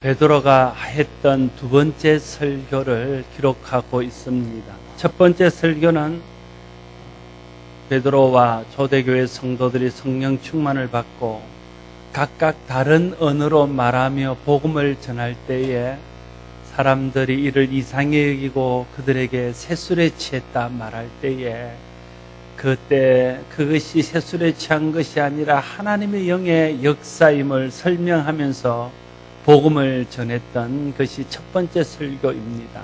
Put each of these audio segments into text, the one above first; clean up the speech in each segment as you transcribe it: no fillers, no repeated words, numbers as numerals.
베드로가 했던 두 번째 설교를 기록하고 있습니다. 첫 번째 설교는 베드로와 초대교회 성도들이 성령 충만을 받고 각각 다른 언어로 말하며 복음을 전할 때에 사람들이 이를 이상히 여기고 그들에게 새술에 취했다 말할 때에 그때 그것이 새술에 취한 것이 아니라 하나님의 영의 역사임을 설명하면서 복음을 전했던 것이 첫 번째 설교입니다.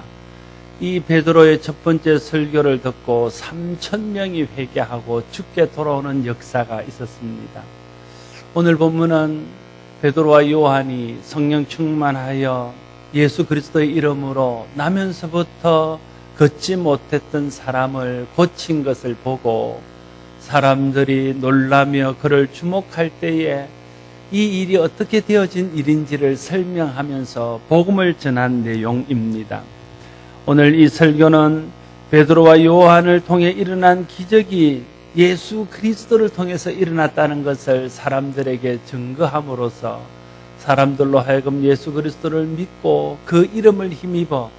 이 베드로의 첫 번째 설교를 듣고 3,000명이 회개하고 죽게 돌아오는 역사가 있었습니다. 오늘 본문은 베드로와 요한이 성령 충만하여 예수 그리스도의 이름으로 나면서부터 걷지 못했던 사람을 고친 것을 보고 사람들이 놀라며 그를 주목할 때에 이 일이 어떻게 되어진 일인지를 설명하면서 복음을 전한 내용입니다. 오늘 이 설교는 베드로와 요한을 통해 일어난 기적이 예수 그리스도를 통해서 일어났다는 것을 사람들에게 증거함으로써 사람들로 하여금 예수 그리스도를 믿고 그 이름을 힘입어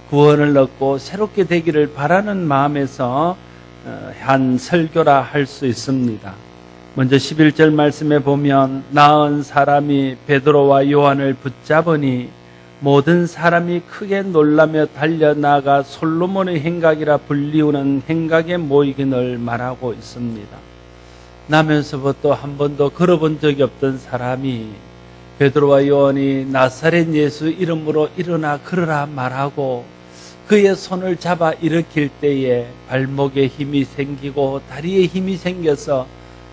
구원을 얻고 새롭게 되기를 바라는 마음에서 한 설교라 할 수 있습니다. 먼저 11절 말씀에 보면 나은 사람이 베드로와 요한을 붙잡으니 모든 사람이 크게 놀라며 달려나가 솔로몬의 행각이라 불리우는 행각에 모이기를 말하고 있습니다. 나면서부터 한 번도 걸어본 적이 없던 사람이 베드로와 요한이 나사렛 예수 이름으로 일어나 걸으라 말하고 그의 손을 잡아 일으킬 때에 발목에 힘이 생기고 다리에 힘이 생겨서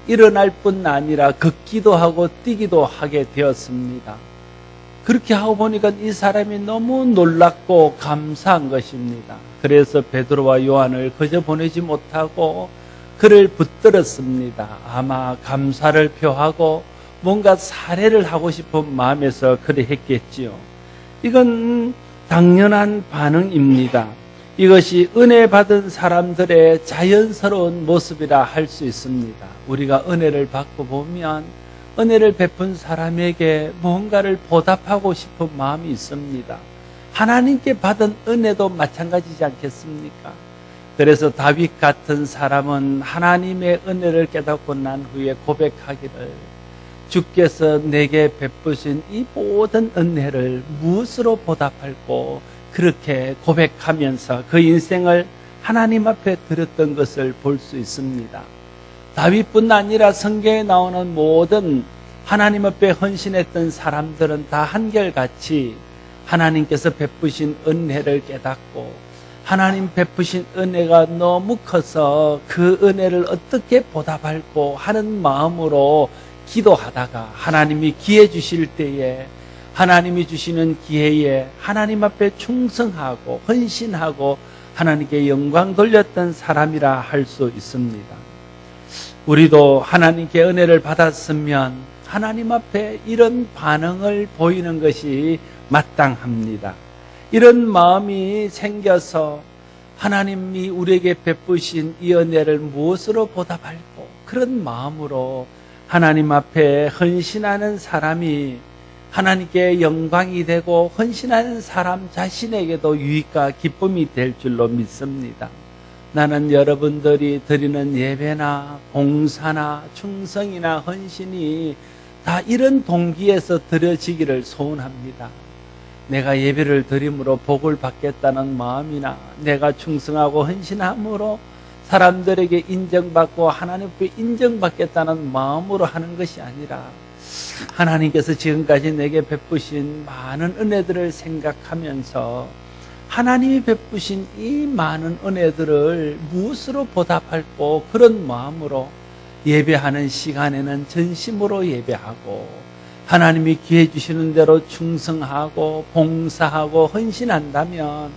일어날 뿐 아니라 걷기도 하고 뛰기도 하게 되었습니다. 그렇게 하고 보니까 이 사람이 너무 놀랍고 감사한 것입니다. 그래서 베드로와 요한을 그저 보내지 못하고 그를 붙들었습니다. 아마 감사를 표하고 뭔가 사례를 하고 싶은 마음에서 그리 했겠지요. 이건 당연한 반응입니다. 이것이 은혜 받은 사람들의 자연스러운 모습이라 할 수 있습니다. 우리가 은혜를 받고 보면 은혜를 베푼 사람에게 무언가를 보답하고 싶은 마음이 있습니다. 하나님께 받은 은혜도 마찬가지지 않겠습니까? 그래서 다윗 같은 사람은 하나님의 은혜를 깨닫고 난 후에 고백하기를 주께서 내게 베푸신 이 모든 은혜를 무엇으로 보답할꼬 그렇게 고백하면서 그 인생을 하나님 앞에 드렸던 것을 볼 수 있습니다. 다윗뿐 아니라 성경에 나오는 모든 하나님 앞에 헌신했던 사람들은 다 한결같이 하나님께서 베푸신 은혜를 깨닫고 하나님 베푸신 은혜가 너무 커서 그 은혜를 어떻게 보답할꼬 하는 마음으로 기도하다가 하나님이 기회 주실 때에 하나님이 주시는 기회에 하나님 앞에 충성하고 헌신하고 하나님께 영광 돌렸던 사람이라 할 수 있습니다. 우리도 하나님께 은혜를 받았으면 하나님 앞에 이런 반응을 보이는 것이 마땅합니다. 이런 마음이 생겨서 하나님이 우리에게 베푸신 이 은혜를 무엇으로 보답할꼬 그런 마음으로 하나님 앞에 헌신하는 사람이 하나님께 영광이 되고 헌신하는 사람 자신에게도 유익과 기쁨이 될 줄로 믿습니다. 나는 여러분들이 드리는 예배나 봉사나 충성이나 헌신이 다 이런 동기에서 드려지기를 소원합니다. 내가 예배를 드림으로 복을 받겠다는 마음이나 내가 충성하고 헌신함으로 사람들에게 인정받고 하나님 앞에 인정받겠다는 마음으로 하는 것이 아니라 하나님께서 지금까지 내게 베푸신 많은 은혜들을 생각하면서 하나님이 베푸신 이 많은 은혜들을 무엇으로 보답할꼬 그런 마음으로 예배하는 시간에는 전심으로 예배하고 하나님이 기회 주시는 대로 충성하고 봉사하고 헌신한다면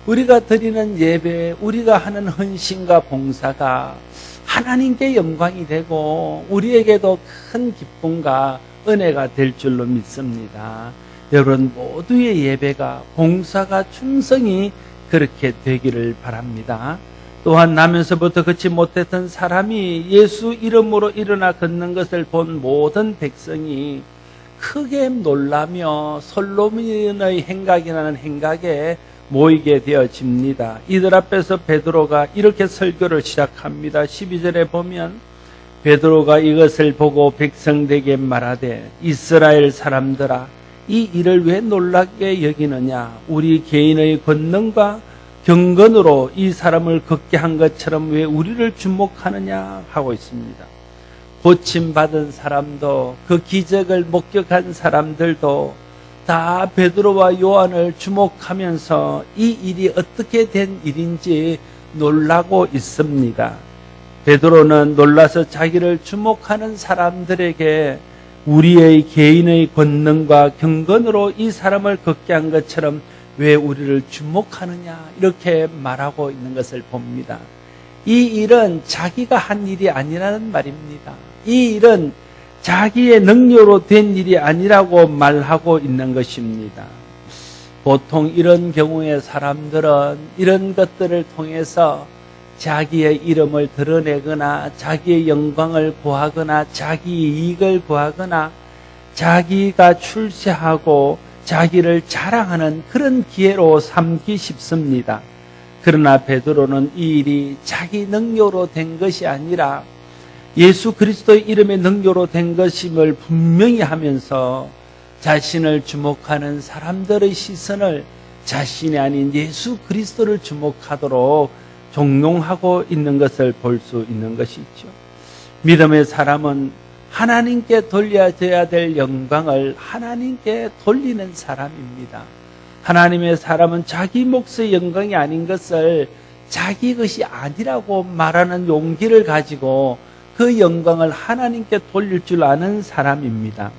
우리가 드리는 예배, 우리가 하는 헌신과 봉사가 하나님께 영광이 되고 우리에게도 큰 기쁨과 은혜가 될 줄로 믿습니다. 여러분 모두의 예배가 봉사가 충성이 그렇게 되기를 바랍니다. 또한 나면서부터 걷지 못했던 사람이 예수 이름으로 일어나 걷는 것을 본 모든 백성이 크게 놀라며 솔로몬의 행각이라는 행각에 모이게 되어집니다. 이들 앞에서 베드로가 이렇게 설교를 시작합니다. 12절에 보면 베드로가 이것을 보고 백성들에게 말하되 이스라엘 사람들아 이 일을 왜 놀랍게 여기느냐. 우리 개인의 권능과 경건으로 이 사람을 걷게 한 것처럼 왜 우리를 주목하느냐 하고 있습니다. 고침받은 사람도 그 기적을 목격한 사람들도 다 베드로와 요한을 주목하면서 이 일이 어떻게 된 일인지 놀라고 있습니다. 베드로는 놀라서 자기를 주목하는 사람들에게 우리의 개인의 권능과 경건으로 이 사람을 걷게 한 것처럼 왜 우리를 주목하느냐 이렇게 말하고 있는 것을 봅니다. 이 일은 자기가 한 일이 아니라는 말입니다. 이 일은 자기의 능력으로 된 일이 아니라고 말하고 있는 것입니다. 보통 이런 경우에 사람들은 이런 것들을 통해서 자기의 이름을 드러내거나 자기의 영광을 구하거나 자기 이익을 구하거나 자기가 출세하고 자기를 자랑하는 그런 기회로 삼기 쉽습니다. 그러나 베드로는 이 일이 자기 능력으로 된 것이 아니라 예수 그리스도의 이름의 능력으로 된 것임을 분명히 하면서 자신을 주목하는 사람들의 시선을 자신이 아닌 예수 그리스도를 주목하도록 종용하고 있는 것을 볼 수 있는 것이죠. 믿음의 사람은 하나님께 돌려져야 될 영광을 하나님께 돌리는 사람입니다. 하나님의 사람은 자기 몫의 영광이 아닌 것을 자기 것이 아니라고 말하는 용기를 가지고 그 영광을 하나님께 돌릴 줄 아는 사람입니다.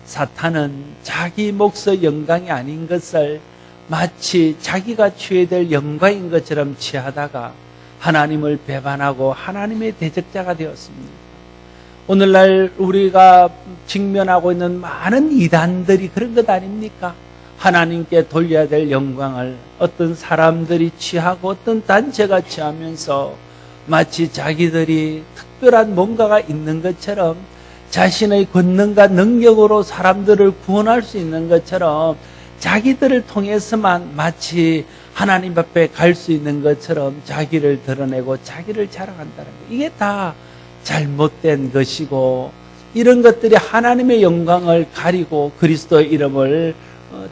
사탄은 자기 몫의 영광이 아닌 것을 마치 자기가 취해야 될 영광인 것처럼 취하다가 하나님을 배반하고 하나님의 대적자가 되었습니다. 오늘날 우리가 직면하고 있는 많은 이단들이 그런 것 아닙니까? 하나님께 돌려야 될 영광을 어떤 사람들이 취하고 어떤 단체가 취하면서 마치 자기들이 특별한 뭔가가 있는 것처럼 자신의 권능과 능력으로 사람들을 구원할 수 있는 것처럼 자기들을 통해서만 마치 하나님 앞에 갈 수 있는 것처럼 자기를 드러내고 자기를 자랑한다는 것. 이게 다 잘못된 것이고 이런 것들이 하나님의 영광을 가리고 그리스도의 이름을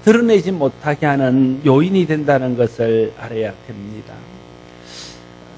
드러내지 못하게 하는 요인이 된다는 것을 알아야 됩니다.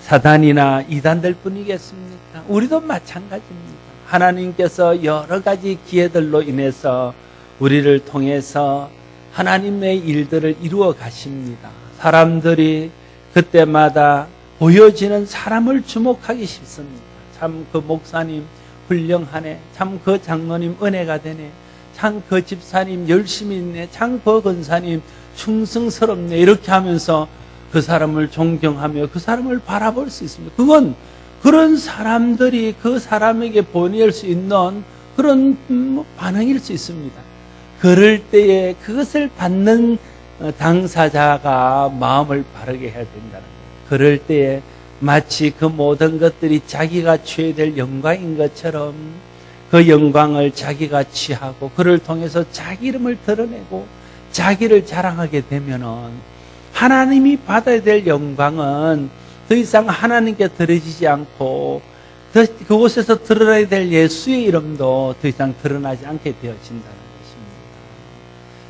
사단이나 이단들 뿐이겠습니까? 우리도 마찬가지입니다. 하나님께서 여러 가지 기회들로 인해서 우리를 통해서 하나님의 일들을 이루어 가십니다. 사람들이 그때마다 보여지는 사람을 주목하기 쉽습니다. 참 그 목사님 훌륭하네. 참 그 장로님 은혜가 되네. 참 그 집사님 열심히 있네. 참 그 권사님 충성스럽네. 이렇게 하면서 그 사람을 존경하며 그 사람을 바라볼 수 있습니다. 그건 그런 사람들이 그 사람에게 보낼 수 있는 그런 반응일 수 있습니다. 그럴 때에 그것을 받는 당사자가 마음을 바르게 해야 된다는 거예요. 그럴 때에 마치 그 모든 것들이 자기가 취해야 될 영광인 것처럼 그 영광을 자기가 취하고 그를 통해서 자기 이름을 드러내고 자기를 자랑하게 되면은 하나님이 받아야 될 영광은 더 이상 하나님께 드려지지 않고 그곳에서 드러나야 될 예수의 이름도 더 이상 드러나지 않게 되어진다는 것입니다.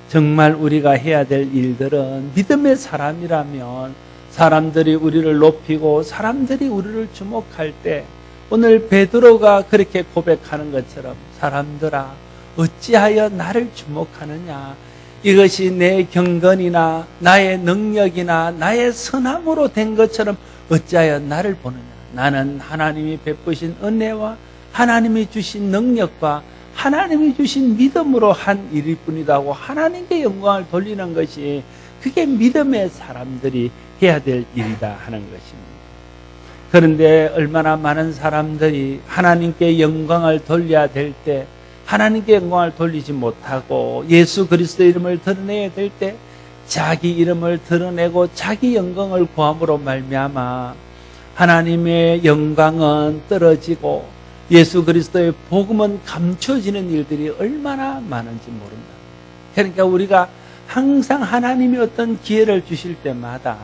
정말 우리가 해야 될 일들은 믿음의 사람이라면 사람들이 우리를 높이고 사람들이 우리를 주목할 때 오늘 베드로가 그렇게 고백하는 것처럼 사람들아 어찌하여 나를 주목하느냐. 이것이 내 경건이나 나의 능력이나 나의 선함으로 된 것처럼 어찌하여 나를 보느냐. 나는 하나님이 베푸신 은혜와 하나님이 주신 능력과 하나님이 주신 믿음으로 한 일일 뿐이다고 하나님께 영광을 돌리는 것이 그게 믿음의 사람들이 해야 될 일이다 하는 것입니다. 그런데 얼마나 많은 사람들이 하나님께 영광을 돌려야 될 때 하나님께 영광을 돌리지 못하고 예수 그리스도의 이름을 드러내야 될 때 자기 이름을 드러내고 자기 영광을 구함으로 말미암아 하나님의 영광은 떨어지고 예수 그리스도의 복음은 감춰지는 일들이 얼마나 많은지 모른다. 그러니까 우리가 항상 하나님이 어떤 기회를 주실 때마다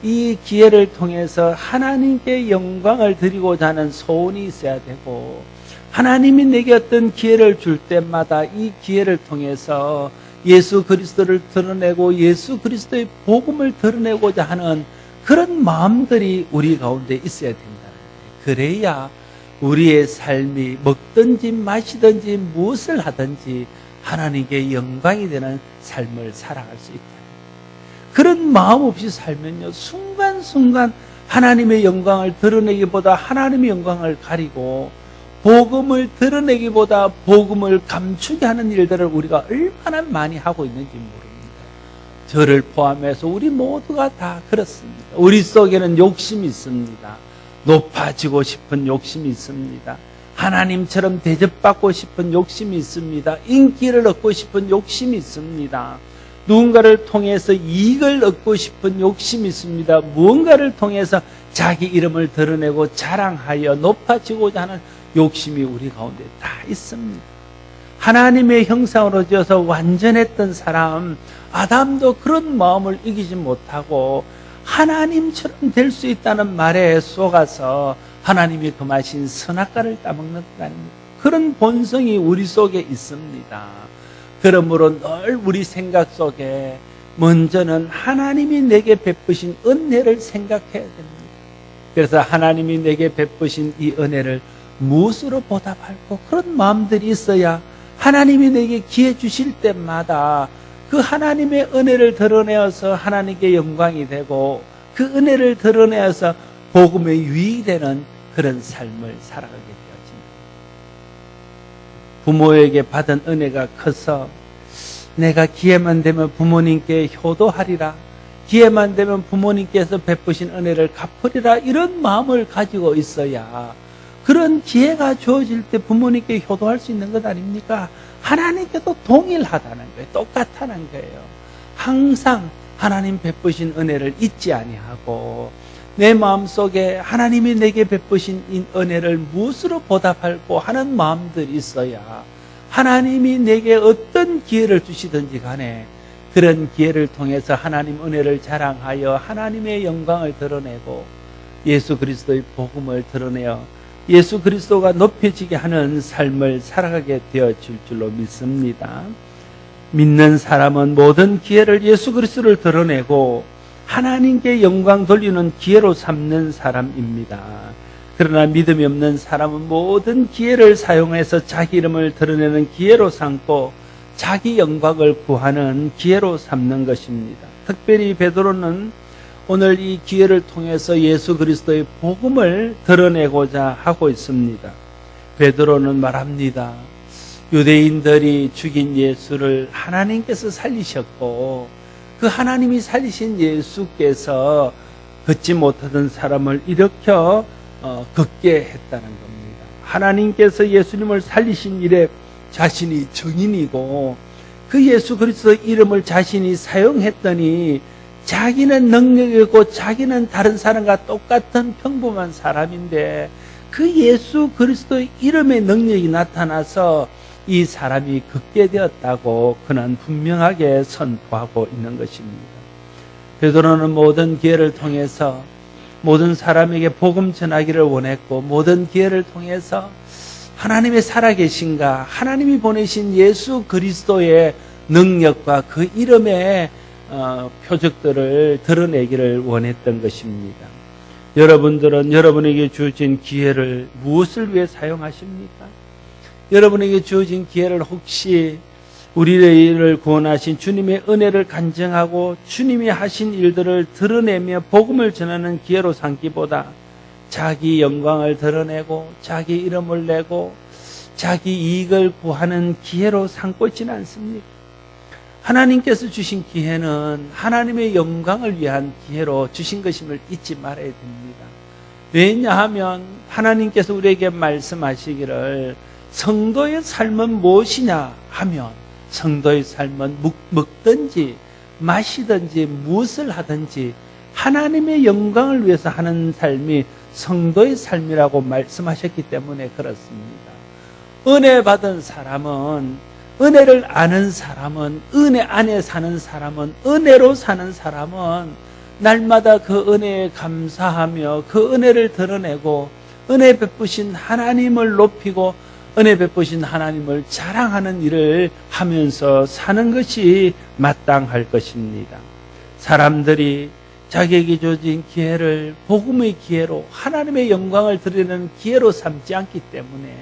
이 기회를 통해서 하나님께 영광을 드리고자 하는 소원이 있어야 되고, 하나님이 내게 어떤 기회를 줄 때마다 이 기회를 통해서 예수 그리스도를 드러내고 예수 그리스도의 복음을 드러내고자 하는 그런 마음들이 우리 가운데 있어야 된다. 그래야 우리의 삶이 먹든지 마시든지 무엇을 하든지 하나님께 영광이 되는 삶을 살아갈 수 있다. 그런 마음 없이 살면요, 순간순간 하나님의 영광을 드러내기보다 하나님의 영광을 가리고 복음을 드러내기보다 복음을 감추게 하는 일들을 우리가 얼마나 많이 하고 있는지 모릅니다. 저를 포함해서 우리 모두가 다 그렇습니다. 우리 속에는 욕심이 있습니다. 높아지고 싶은 욕심이 있습니다. 하나님처럼 대접받고 싶은 욕심이 있습니다. 인기를 얻고 싶은 욕심이 있습니다. 누군가를 통해서 이익을 얻고 싶은 욕심이 있습니다. 무언가를 통해서 자기 이름을 드러내고 자랑하여 높아지고자 하는 욕심이 우리 가운데 다 있습니다. 하나님의 형상으로 지어서 완전했던 사람 아담도 그런 마음을 이기지 못하고 하나님처럼 될 수 있다는 말에 속아서 하나님이 금하신 선악과를 따먹는 그런 본성이 우리 속에 있습니다. 그러므로 늘 우리 생각 속에 먼저는 하나님이 내게 베푸신 은혜를 생각해야 됩니다. 그래서 하나님이 내게 베푸신 이 은혜를 무엇으로 보답할고 그런 마음들이 있어야 하나님이 내게 기회 주실 때마다 그 하나님의 은혜를 드러내어서 하나님께 영광이 되고 그 은혜를 드러내어서 복음에 유익이 되는 그런 삶을 살아가게 되어집니다. 부모에게 받은 은혜가 커서 내가 기회만 되면 부모님께 효도하리라, 기회만 되면 부모님께서 베푸신 은혜를 갚으리라, 이런 마음을 가지고 있어야 그런 기회가 주어질 때 부모님께 효도할 수 있는 것 아닙니까? 하나님께도 동일하다는 거예요. 똑같다는 거예요. 항상 하나님 베푸신 은혜를 잊지 아니하고 내 마음속에 하나님이 내게 베푸신 이 은혜를 무엇으로 보답할고 하는 마음들이 있어야 하나님이 내게 어떤 기회를 주시든지 간에 그런 기회를 통해서 하나님 은혜를 자랑하여 하나님의 영광을 드러내고 예수 그리스도의 복음을 드러내어 예수 그리스도가 높여지게 하는 삶을 살아가게 되어질 줄로 믿습니다. 믿는 사람은 모든 기회를 예수 그리스도를 드러내고 하나님께 영광 돌리는 기회로 삼는 사람입니다. 그러나 믿음이 없는 사람은 모든 기회를 사용해서 자기 이름을 드러내는 기회로 삼고 자기 영광을 구하는 기회로 삼는 것입니다. 특별히 베드로는 오늘 이 기회를 통해서 예수 그리스도의 복음을 드러내고자 하고 있습니다. 베드로는 말합니다. 유대인들이 죽인 예수를 하나님께서 살리셨고 그 하나님이 살리신 예수께서 걷지 못하던 사람을 일으켜 걷게 했다는 겁니다. 하나님께서 예수님을 살리신 일에 자신이 증인이고 그 예수 그리스도의 이름을 자신이 사용했더니 자기는 능력이 있고 자기는 다른 사람과 똑같은 평범한 사람인데 그 예수 그리스도의 이름의 능력이 나타나서 이 사람이 걷게 되었다고 그는 분명하게 선포하고 있는 것입니다. 베드로는 모든 기회를 통해서 모든 사람에게 복음 전하기를 원했고 모든 기회를 통해서 하나님의 살아계신가 하나님이 보내신 예수 그리스도의 능력과 그 이름의 표적들을 드러내기를 원했던 것입니다. 여러분들은 여러분에게 주어진 기회를 무엇을 위해 사용하십니까? 여러분에게 주어진 기회를 혹시 우리를 구원하신 주님의 은혜를 간증하고 주님이 하신 일들을 드러내며 복음을 전하는 기회로 삼기보다 자기 영광을 드러내고 자기 이름을 내고 자기 이익을 구하는 기회로 삼고 있지는 않습니까? 하나님께서 주신 기회는 하나님의 영광을 위한 기회로 주신 것임을 잊지 말아야 됩니다. 왜냐하면 하나님께서 우리에게 말씀하시기를 성도의 삶은 무엇이냐 하면 성도의 삶은 먹든지 마시든지 무엇을 하든지 하나님의 영광을 위해서 하는 삶이 성도의 삶이라고 말씀하셨기 때문에 그렇습니다. 은혜 받은 사람은, 은혜를 아는 사람은, 은혜 안에 사는 사람은, 은혜로 사는 사람은 날마다 그 은혜에 감사하며 그 은혜를 드러내고 은혜 베푸신 하나님을 높이고 은혜 베푸신 하나님을 자랑하는 일을 하면서 사는 것이 마땅할 것입니다. 사람들이 자기에게 주어진 기회를 복음의 기회로, 하나님의 영광을 드리는 기회로 삼지 않기 때문에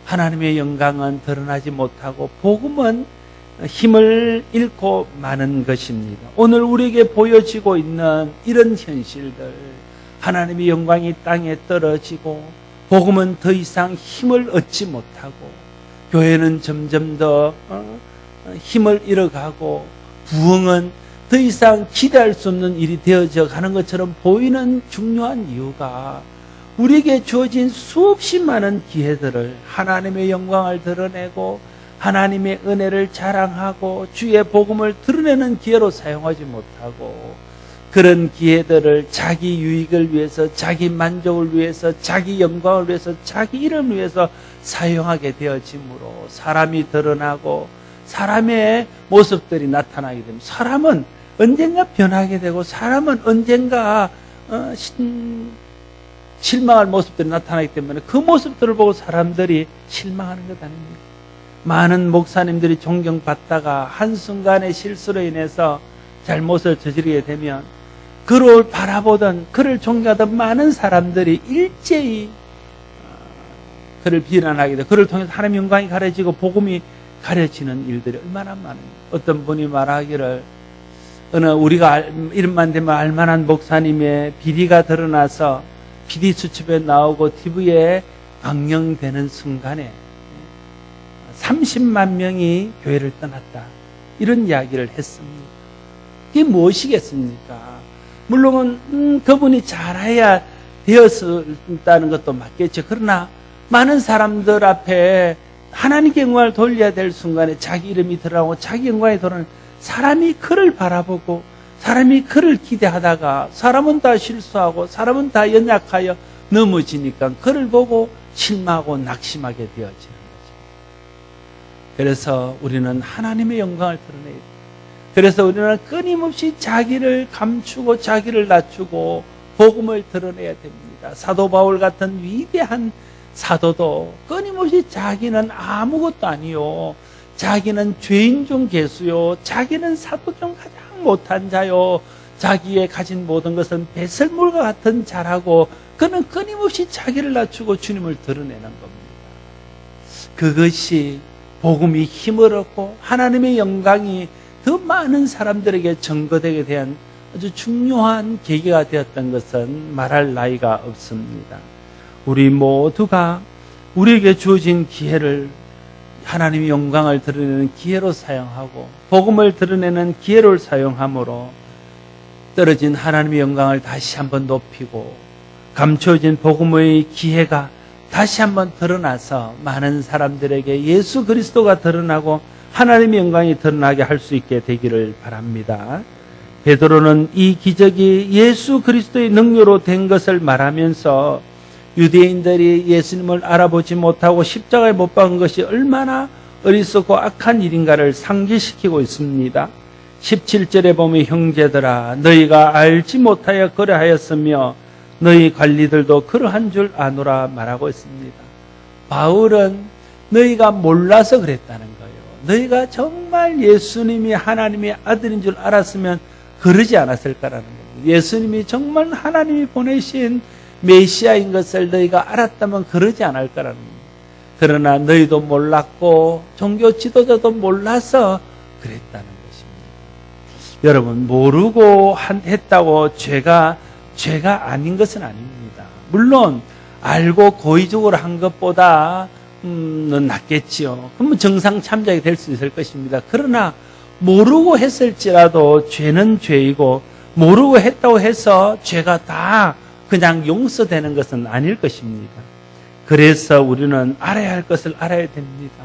하나님의 영광은 드러나지 못하고 복음은 힘을 잃고 마는 것입니다. 오늘 우리에게 보여지고 있는 이런 현실들, 하나님의 영광이 땅에 떨어지고 복음은 더 이상 힘을 얻지 못하고 교회는 점점 더 힘을 잃어가고 부흥은 더 이상 기대할 수 없는 일이 되어져 가는 것처럼 보이는 중요한 이유가 우리에게 주어진 수없이 많은 기회들을 하나님의 영광을 드러내고 하나님의 은혜를 자랑하고 주의 복음을 드러내는 기회로 사용하지 못하고 그런 기회들을 자기 유익을 위해서, 자기 만족을 위해서, 자기 영광을 위해서, 자기 이름을 위해서 사용하게 되어지므로 사람이 드러나고 사람의 모습들이 나타나게 됩니다. 사람은 언젠가 변하게 되고 사람은 언젠가 실망할 모습들이 나타나기 때문에 그 모습들을 보고 사람들이 실망하는 것 아닙니까? 많은 목사님들이 존경받다가 한순간의 실수로 인해서 잘못을 저지르게 되면 그를 바라보던, 그를 존경하던 많은 사람들이 일제히 그를 비난하게 되고 그를 통해서 하나님의 영광이 가려지고 복음이 가려지는 일들이 얼마나 많은가. 어떤 분이 말하기를 어느 우리가 이름만 되면 알만한 목사님의 비리가 드러나서 비리 수첩에 나오고 TV에 방영되는 순간에 30만 명이 교회를 떠났다. 이런 이야기를 했습니다. 이게 무엇이겠습니까? 물론 그분이 잘해야 되었다는 것도 맞겠죠. 그러나 많은 사람들 앞에 하나님께 영광을 돌려야 될 순간에 자기 이름이 드러나고 자기 영광이 드러나는 사람이 그를 바라보고 사람이 그를 기대하다가 사람은 다 실수하고 사람은 다 연약하여 넘어지니까 그를 보고 실망하고 낙심하게 되어지는 거죠. 그래서 우리는 하나님의 영광을 드러내야 돼요. 그래서 우리는 끊임없이 자기를 감추고 자기를 낮추고 복음을 드러내야 됩니다. 사도 바울 같은 위대한 사도도 끊임없이 자기는 아무것도 아니요, 자기는 죄인 중 괴수요, 자기는 사도 중 가장 못한 자요, 자기의 가진 모든 것은 배설물과 같은 자라고 그는 끊임없이 자기를 낮추고 주님을 드러내는 겁니다. 그것이 복음이 힘을 얻고 하나님의 영광이 더 많은 사람들에게 증거되게 된 아주 중요한 계기가 되었던 것은 말할 나위가 없습니다. 우리 모두가 우리에게 주어진 기회를 하나님의 영광을 드러내는 기회로 사용하고 복음을 드러내는 기회로 사용함으로 떨어진 하나님의 영광을 다시 한번 높이고 감춰진 복음의 기회가 다시 한번 드러나서 많은 사람들에게 예수 그리스도가 드러나고 하나님의 영광이 드러나게 할 수 있게 되기를 바랍니다. 베드로는 이 기적이 예수 그리스도의 능력으로 된 것을 말하면서 유대인들이 예수님을 알아보지 못하고 십자가에 못 박은 것이 얼마나 어리석고 악한 일인가를 상기시키고 있습니다. 17절에 보면 형제들아 너희가 알지 못하여 그러하였으며 너희 관리들도 그러한 줄 아노라 말하고 있습니다. 바울은 너희가 몰라서 그랬다는 거예요. 너희가 정말 예수님이 하나님의 아들인 줄 알았으면 그러지 않았을까라는 겁니다. 예수님이 정말 하나님이 보내신 메시아인 것을 너희가 알았다면 그러지 않을 거라는 겁니다. 그러나 너희도 몰랐고 종교 지도자도 몰라서 그랬다는 것입니다. 여러분, 모르고 했다고 죄가 아닌 것은 아닙니다. 물론 알고 고의적으로 한 것보다 는 낫겠지요. 그러면 정상 참작이 될 수 있을 것입니다. 그러나 모르고 했을지라도 죄는 죄이고 모르고 했다고 해서 죄가 다 그냥 용서되는 것은 아닐 것입니다. 그래서 우리는 알아야 할 것을 알아야 됩니다.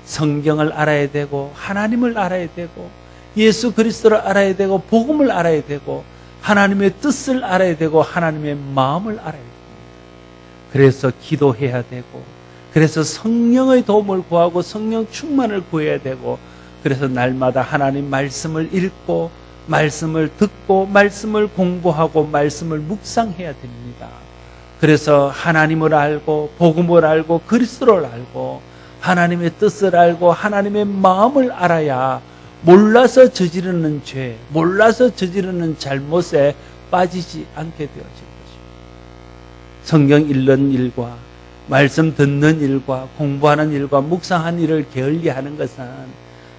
성경을 알아야 되고 하나님을 알아야 되고 예수 그리스도를 알아야 되고 복음을 알아야 되고 하나님의 뜻을 알아야 되고 하나님의 마음을 알아야 됩니다. 그래서 기도해야 되고, 그래서 성령의 도움을 구하고 성령 충만을 구해야 되고, 그래서 날마다 하나님 말씀을 읽고 말씀을 듣고 말씀을 공부하고 말씀을 묵상해야 됩니다. 그래서 하나님을 알고 복음을 알고 그리스도를 알고 하나님의 뜻을 알고 하나님의 마음을 알아야 몰라서 저지르는 죄, 몰라서 저지르는 잘못에 빠지지 않게 되어질 것입니다. 성경 읽는 일과 말씀 듣는 일과 공부하는 일과 묵상하는 일을 게을리하는 것은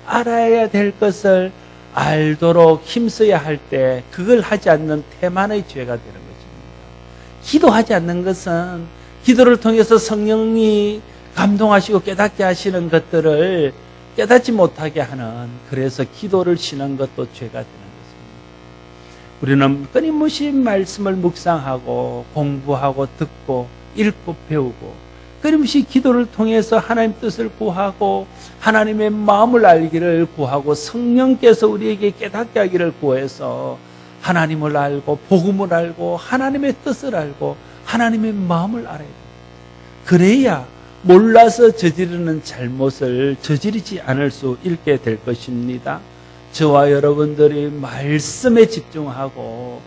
알아야 될 것을 알도록 힘써야 할 때 그걸 하지 않는 태만의 죄가 되는 것입니다. 기도하지 않는 것은 기도를 통해서 성령이 감동하시고 깨닫게 하시는 것들을 깨닫지 못하게 하는, 그래서 기도를 쉬는 것도 죄가 되는 것입니다. 우리는 끊임없이 말씀을 묵상하고 공부하고 듣고 읽고 배우고 끊임없이 기도를 통해서 하나님 뜻을 구하고 하나님의 마음을 알기를 구하고 성령께서 우리에게 깨닫게 하기를 구해서 하나님을 알고 복음을 알고 하나님의 뜻을 알고 하나님의 마음을 알아야 됩니다. 그래야 몰라서 저지르는 잘못을 저지르지 않을 수 있게 될 것입니다. 저와 여러분들이 말씀에 집중하고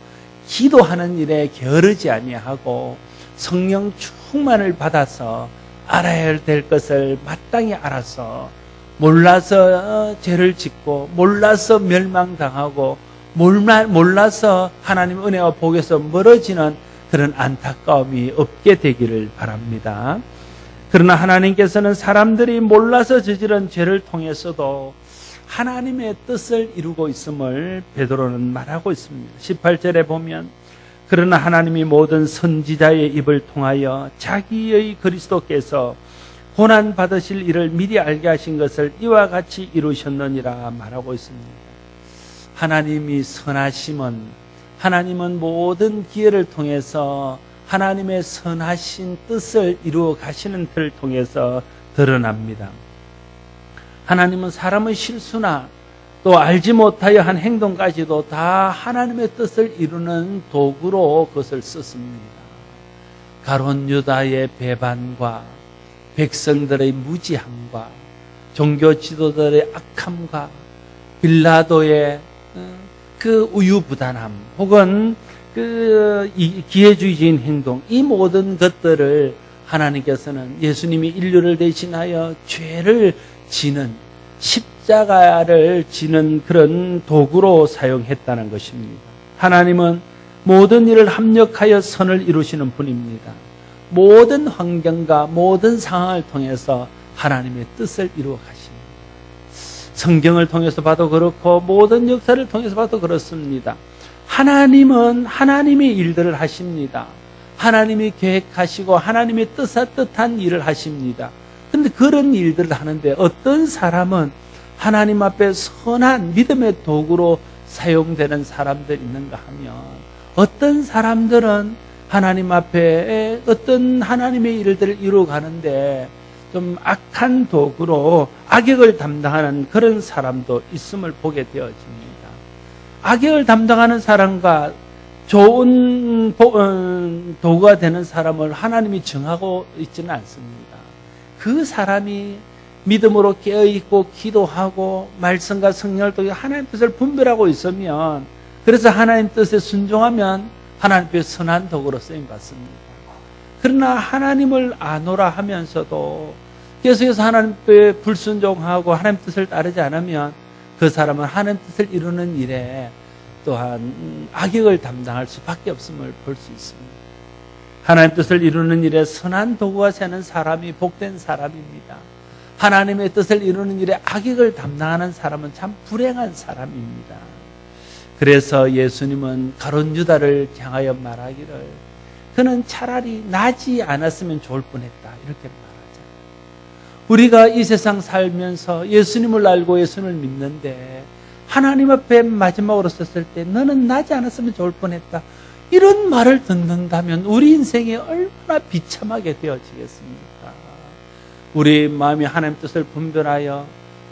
기도하는 일에 게으르지 아니하고 성령 충만을 받아서 알아야 될 것을 마땅히 알아서 몰라서 죄를 짓고 몰라서 멸망당하고 몰라서 하나님 은혜와 복에서 멀어지는 그런 안타까움이 없게 되기를 바랍니다. 그러나 하나님께서는 사람들이 몰라서 저지른 죄를 통해서도 하나님의 뜻을 이루고 있음을 베드로는 말하고 있습니다. 18절에 보면 그러나 하나님이 모든 선지자의 입을 통하여 자기의 그리스도께서 고난 받으실 일을 미리 알게 하신 것을 이와 같이 이루셨느니라 말하고 있습니다. 하나님이 선하심은, 하나님은 모든 기회를 통해서 하나님의 선하신 뜻을 이루어 가시는 틀을 통해서 드러납니다. 하나님은 사람의 실수나 또 알지 못하여 한 행동까지도 다 하나님의 뜻을 이루는 도구로 그것을 썼습니다. 가룟 유다의 배반과 백성들의 무지함과 종교 지도자들의 악함과 빌라도의 그 우유부단함 혹은 그 기회주의적인 행동, 이 모든 것들을 하나님께서는 예수님이 인류를 대신하여 죄를 지는 십자가를 지는 그런 도구로 사용했다는 것입니다. 하나님은 모든 일을 합력하여 선을 이루시는 분입니다. 모든 환경과 모든 상황을 통해서 하나님의 뜻을 이루어 가십니다. 성경을 통해서 봐도 그렇고 모든 역사를 통해서 봐도 그렇습니다. 하나님은 하나님의 일들을 하십니다. 하나님이 계획하시고 하나님의 뜻한 일을 하십니다. 그런데 그런 일들을 하는데 어떤 사람은 하나님 앞에 선한 믿음의 도구로 사용되는 사람들이 있는가 하면, 어떤 사람들은 하나님 앞에 어떤 하나님의 일들을 이루어가는데 좀 악한 도구로 악역을 담당하는 그런 사람도 있음을 보게 되어집니다. 악역을 담당하는 사람과 좋은 도구가 되는 사람을 하나님이 정하고 있지는 않습니다. 그 사람이 믿음으로 깨어있고 기도하고 말씀과 성령을 통해 하나님 뜻을 분별하고 있으면, 그래서 하나님 뜻에 순종하면 하나님께 선한 도구로 쓰임받습니다. 그러나 하나님을 아노라 하면서도 계속해서 하나님께 불순종하고 하나님 뜻을 따르지 않으면 그 사람은 하나님 뜻을 이루는 일에 또한 악역을 담당할 수밖에 없음을 볼 수 있습니다. 하나님 뜻을 이루는 일에 선한 도구가 되는 사람이 복된 사람입니다. 하나님의 뜻을 이루는 일에 악역을 담당하는 사람은 참 불행한 사람입니다. 그래서 예수님은 가룟 유다를 향하여 말하기를 그는 차라리 나지 않았으면 좋을 뻔했다, 이렇게 말하잖아요. 우리가 이 세상 살면서 예수님을 알고 예수님을 믿는데 하나님 앞에 마지막으로 섰을 때 너는 나지 않았으면 좋을 뻔했다, 이런 말을 듣는다면 우리 인생이 얼마나 비참하게 되어지겠습니까? 우리 마음이 하나님 뜻을 분별하여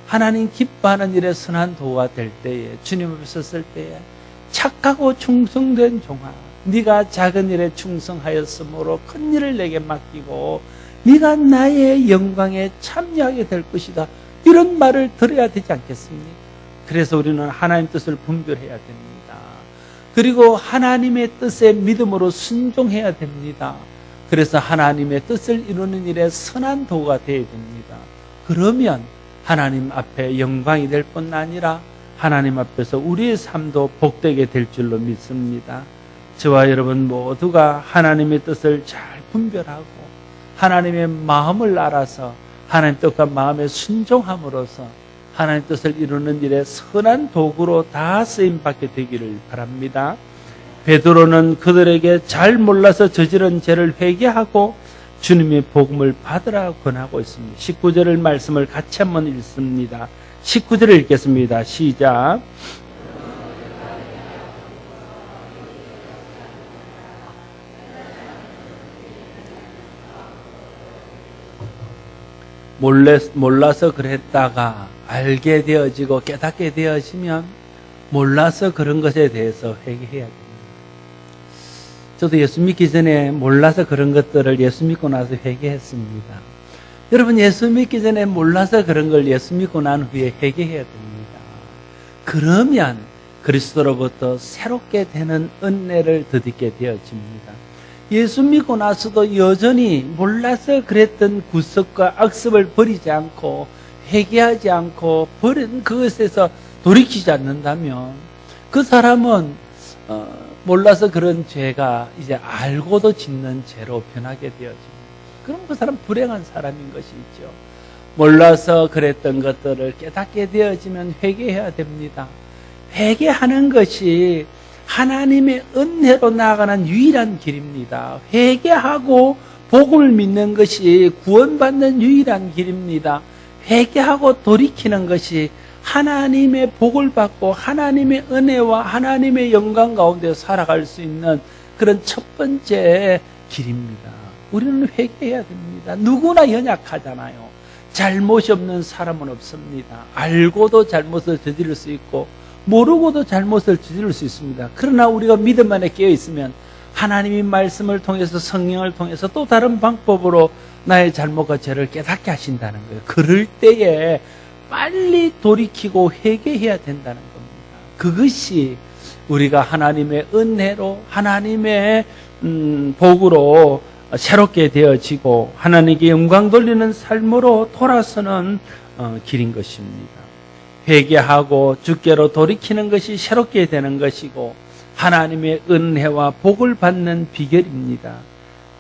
하나님 기뻐하는 일에 선한 도구가 될 때에, 주님 앞에 섰을 때에 착하고 충성된 종아, 네가 작은 일에 충성하였으므로 큰 일을 내게 맡기고 네가 나의 영광에 참여하게 될 것이다. 이런 말을 들어야 되지 않겠습니까? 그래서 우리는 하나님 뜻을 분별해야 됩니다. 그리고 하나님의 뜻에 믿음으로 순종해야 됩니다. 그래서 하나님의 뜻을 이루는 일에 선한 도구가 되어야 됩니다. 그러면 하나님 앞에 영광이 될 뿐 아니라 하나님 앞에서 우리의 삶도 복되게 될 줄로 믿습니다. 저와 여러분 모두가 하나님의 뜻을 잘 분별하고 하나님의 마음을 알아서 하나님 뜻과 마음에 순종함으로써 하나님 뜻을 이루는 일에 선한 도구로 다 쓰임받게 되기를 바랍니다. 베드로는 그들에게 잘 몰라서 저지른 죄를 회개하고 주님의 복음을 받으라 권하고 있습니다. 19절의 말씀을 같이 한번 읽습니다. 19절을 읽겠습니다. 시작. 몰라서 그랬다가 알게 되어지고 깨닫게 되어지면 몰라서 그런 것에 대해서 회개해야 됩니다. 저도 예수 믿기 전에 몰라서 그런 것들을 예수 믿고 나서 회개했습니다. 여러분, 예수 믿기 전에 몰라서 그런 걸 예수 믿고 난 후에 회개해야 됩니다. 그러면 그리스도로부터 새롭게 되는 은혜를 덧입게 되어집니다. 예수 믿고 나서도 여전히 몰라서 그랬던 구습과 악습을 버리지 않고 회개하지 않고 버린 그것에서 돌이키지 않는다면 그 사람은 몰라서 그런 죄가 이제 알고도 짓는 죄로 변하게 되어집니다. 그럼 그 사람 불행한 사람인 것이죠. 몰라서 그랬던 것들을 깨닫게 되어지면 회개해야 됩니다. 회개하는 것이 하나님의 은혜로 나아가는 유일한 길입니다. 회개하고 복음을 믿는 것이 구원받는 유일한 길입니다. 회개하고 돌이키는 것이 하나님의 복을 받고 하나님의 은혜와 하나님의 영광 가운데 살아갈 수 있는 그런 첫 번째 길입니다. 우리는 회개해야 됩니다. 누구나 연약하잖아요. 잘못이 없는 사람은 없습니다. 알고도 잘못을 저지를 수 있고 모르고도 잘못을 저지를 수 있습니다. 그러나 우리가 믿음 안에 깨어 있으면 하나님의 말씀을 통해서 성령을 통해서 또 다른 방법으로 나의 잘못과 죄를 깨닫게 하신다는 거예요. 그럴 때에 빨리 돌이키고 회개해야 된다는 겁니다. 그것이 우리가 하나님의 은혜로 하나님의 복으로 새롭게 되어지고 하나님께 영광 돌리는 삶으로 돌아서는 길인 것입니다. 회개하고 주께로 돌이키는 것이 새롭게 되는 것이고 하나님의 은혜와 복을 받는 비결입니다.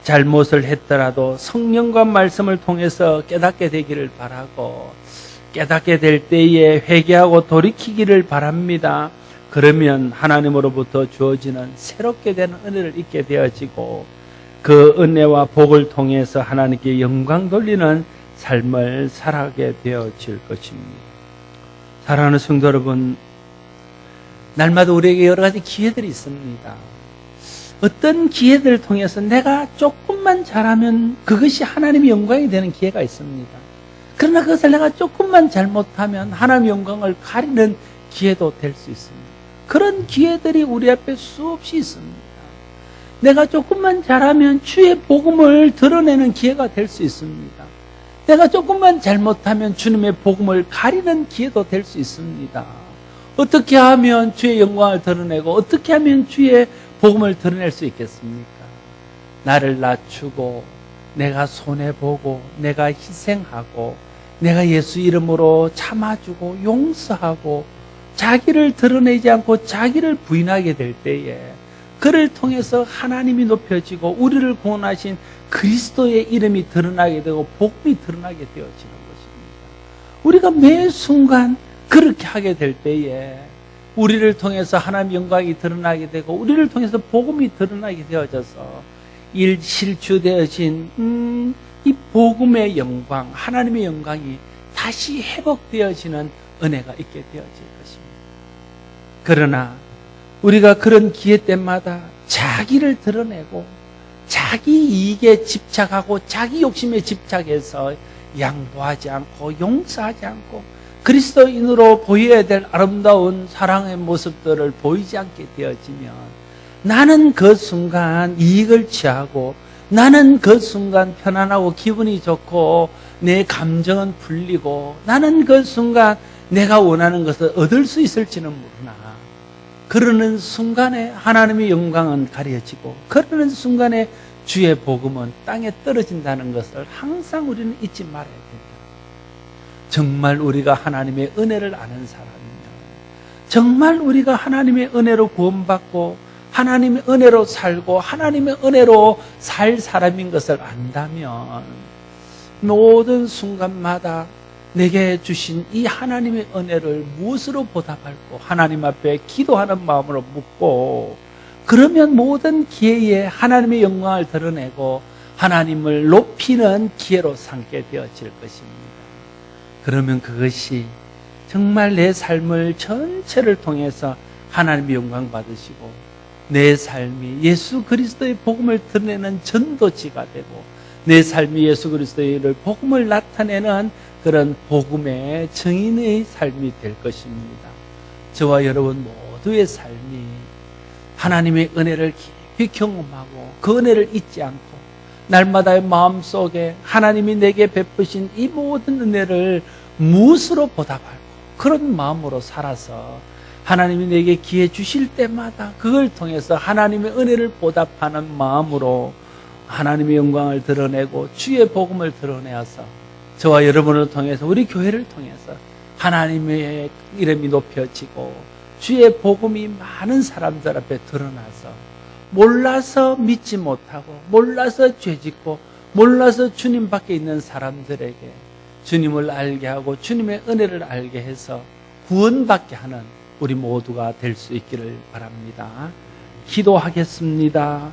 잘못을 했더라도 성령과 말씀을 통해서 깨닫게 되기를 바라고 깨닫게 될 때에 회개하고 돌이키기를 바랍니다. 그러면 하나님으로부터 주어지는 새롭게 되는 은혜를 잊게 되어지고 그 은혜와 복을 통해서 하나님께 영광 돌리는 삶을 살아가게 되어질 것입니다. 사랑하는 성도 여러분, 날마다 우리에게 여러 가지 기회들이 있습니다. 어떤 기회들을 통해서 내가 조금만 잘하면 그것이 하나님의 영광이 되는 기회가 있습니다. 그러나 그것을 내가 조금만 잘못하면 하나님의 영광을 가리는 기회도 될 수 있습니다. 그런 기회들이 우리 앞에 수없이 있습니다. 내가 조금만 잘하면 주의 복음을 드러내는 기회가 될 수 있습니다. 내가 조금만 잘못하면 주님의 복음을 가리는 기회도 될 수 있습니다. 어떻게 하면 주의 영광을 드러내고 어떻게 하면 주의 복음을 드러낼 수 있겠습니까? 나를 낮추고 내가 손해보고 내가 희생하고 내가 예수 이름으로 참아주고 용서하고 자기를 드러내지 않고 자기를 부인하게 될 때에 그를 통해서 하나님이 높여지고 우리를 구원하신 그리스도의 이름이 드러나게 되고 복음이 드러나게 되어지는 것입니다. 우리가 매 순간 그렇게 하게 될 때에 우리를 통해서 하나님의 영광이 드러나게 되고 우리를 통해서 복음이 드러나게 되어져서 실추되어진 이 복음의 영광, 하나님의 영광이 다시 회복되어지는 은혜가 있게 되어질 것입니다. 그러나 우리가 그런 기회 때마다 자기를 드러내고 자기 이익에 집착하고 자기 욕심에 집착해서 양보하지 않고 용서하지 않고 그리스도인으로 보여야 될 아름다운 사랑의 모습들을 보이지 않게 되어지면 나는 그 순간 이익을 취하고 나는 그 순간 편안하고 기분이 좋고 내 감정은 풀리고 나는 그 순간 내가 원하는 것을 얻을 수 있을지는 모르나 그러는 순간에 하나님의 영광은 가려지고 그러는 순간에 주의 복음은 땅에 떨어진다는 것을 항상 우리는 잊지 말아야 됩니다. 정말 우리가 하나님의 은혜를 아는 사람이면 정말 우리가 하나님의 은혜로 구원받고 하나님의 은혜로 살고 하나님의 은혜로 살 사람인 것을 안다면 모든 순간마다 내게 주신 이 하나님의 은혜를 무엇으로 보답할고 하나님 앞에 기도하는 마음으로 묻고 그러면 모든 기회에 하나님의 영광을 드러내고 하나님을 높이는 기회로 삼게 되어질 것입니다. 그러면 그것이 정말 내 삶을 전체를 통해서 하나님의 영광 받으시고 내 삶이 예수 그리스도의 복음을 드러내는 전도지가 되고 내 삶이 예수 그리스도의 복음을 나타내는 그런 복음의 증인의 삶이 될 것입니다. 저와 여러분 모두의 삶이 하나님의 은혜를 깊이 경험하고 그 은혜를 잊지 않고 날마다의 마음속에 하나님이 내게 베푸신 이 모든 은혜를 무엇으로 보답할고 그런 마음으로 살아서 하나님이 내게 기회 주실 때마다 그걸 통해서 하나님의 은혜를 보답하는 마음으로 하나님의 영광을 드러내고 주의 복음을 드러내어서 저와 여러분을 통해서 우리 교회를 통해서 하나님의 이름이 높여지고 주의 복음이 많은 사람들 앞에 드러나서 몰라서 믿지 못하고 몰라서 죄짓고 몰라서 주님 밖에 있는 사람들에게 주님을 알게 하고 주님의 은혜를 알게 해서 구원받게 하는 우리 모두가 될 수 있기를 바랍니다. 기도하겠습니다.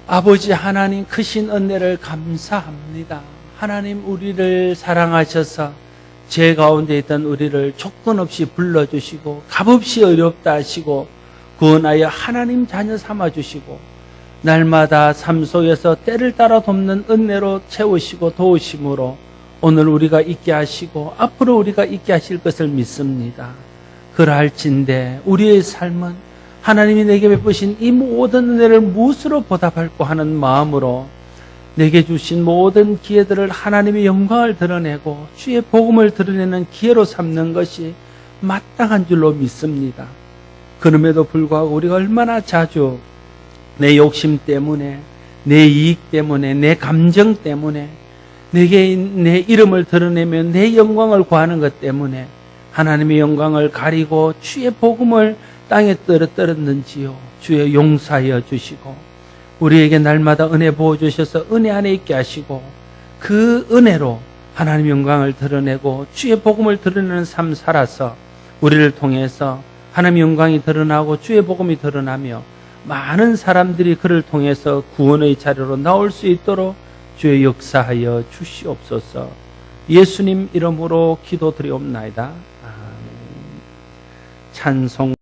아버지 하나님 크신 은혜를 감사합니다. 하나님 우리를 사랑하셔서 죄 가운데 있던 우리를 조건 없이 불러주시고 값없이 어렵다 하시고 구원하여 하나님 자녀 삼아주시고 날마다 삶 속에서 때를 따라 돕는 은혜로 채우시고 도우심으로 오늘 우리가 있게 하시고 앞으로 우리가 있게 하실 것을 믿습니다. 그러할진대 우리의 삶은 하나님이 내게 베푸신 이 모든 은혜를 무엇으로 보답할까 하는 마음으로 내게 주신 모든 기회들을 하나님의 영광을 드러내고 주의 복음을 드러내는 기회로 삼는 것이 마땅한 줄로 믿습니다. 그럼에도 불구하고 우리가 얼마나 자주 내 욕심 때문에 내 이익 때문에 내 감정 때문에 내게 내 이름을 드러내며 내 영광을 구하는 것 때문에 하나님의 영광을 가리고 주의 복음을 땅에 떨어뜨렸는지요. 주여 용서하여 주시고 우리에게 날마다 은혜 부어주셔서 은혜 안에 있게 하시고 그 은혜로 하나님의 영광을 드러내고 주의 복음을 드러내는 삶 살아서 우리를 통해서 하나님의 영광이 드러나고 주의 복음이 드러나며 많은 사람들이 그를 통해서 구원의 자리로 나올 수 있도록 주의 역사하여 주시옵소서. 예수님 이름으로 기도드리옵나이다. 아멘. 찬송